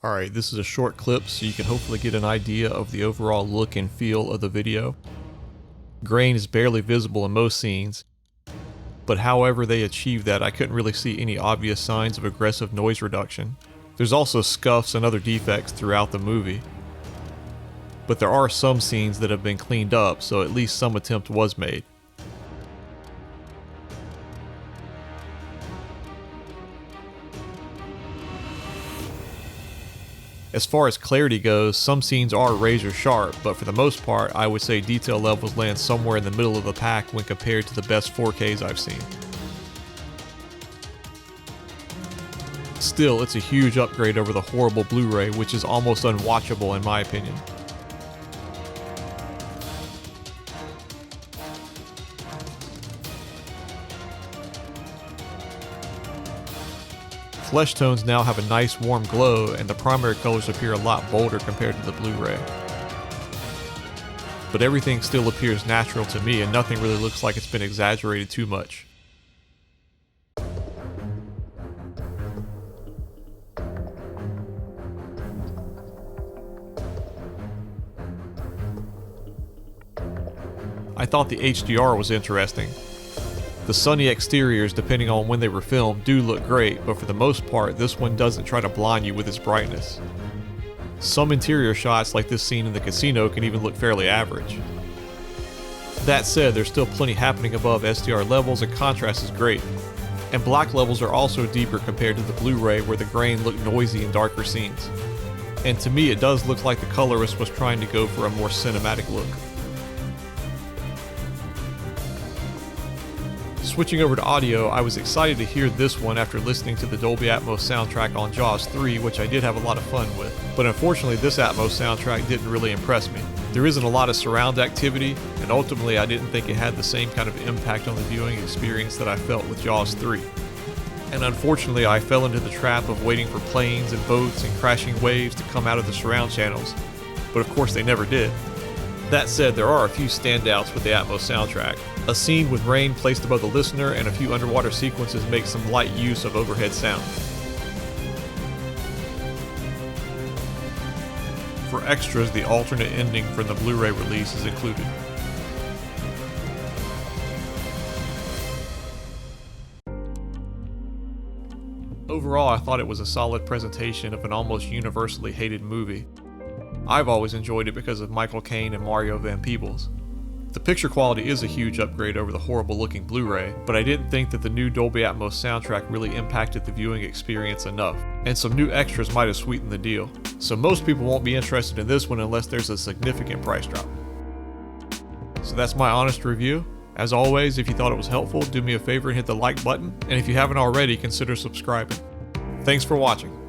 Alright, this is a short clip so you can hopefully get an idea of the overall look and feel of the video. Grain is barely visible in most scenes, but however they achieve that, I couldn't really see any obvious signs of aggressive noise reduction. There's also scuffs and other defects throughout the movie, but there are some scenes that have been cleaned up, so at least some attempt was made. As far as clarity goes, some scenes are razor sharp, but for the most part, I would say detail levels land somewhere in the middle of the pack when compared to the best 4Ks I've seen. Still, it's a huge upgrade over the horrible Blu-ray, which is almost unwatchable in my opinion. Flesh tones now have a nice warm glow, and the primary colors appear a lot bolder compared to the Blu-ray. But everything still appears natural to me, and nothing really looks like it's been exaggerated too much. I thought the HDR was interesting. The sunny exteriors, depending on when they were filmed, do look great, but for the most part, this one doesn't try to blind you with its brightness. Some interior shots, like this scene in the casino, can even look fairly average. That said, there's still plenty happening above SDR levels, and contrast is great. And black levels are also deeper compared to the Blu-ray, where the grain looked noisy in darker scenes. And to me, it does look like the colorist was trying to go for a more cinematic look. Switching over to audio, I was excited to hear this one after listening to the Dolby Atmos soundtrack on Jaws 3, which I did have a lot of fun with. But unfortunately, this Atmos soundtrack didn't really impress me. There isn't a lot of surround activity, and ultimately I didn't think it had the same kind of impact on the viewing experience that I felt with Jaws 3. And unfortunately, I fell into the trap of waiting for planes and boats and crashing waves to come out of the surround channels, but of course they never did. That said, there are a few standouts with the Atmos soundtrack. A scene with rain placed above the listener and a few underwater sequences make some light use of overhead sound. For extras, the alternate ending from the Blu-ray release is included. Overall, I thought it was a solid presentation of an almost universally hated movie. I've always enjoyed it because of Michael Caine and Mario Van Peebles. The picture quality is a huge upgrade over the horrible looking Blu-ray, but I didn't think that the new Dolby Atmos soundtrack really impacted the viewing experience enough, and some new extras might have sweetened the deal. So most people won't be interested in this one unless there's a significant price drop. So that's my honest review. As always, if you thought it was helpful, do me a favor and hit the like button, and if you haven't already, consider subscribing. Thanks for watching.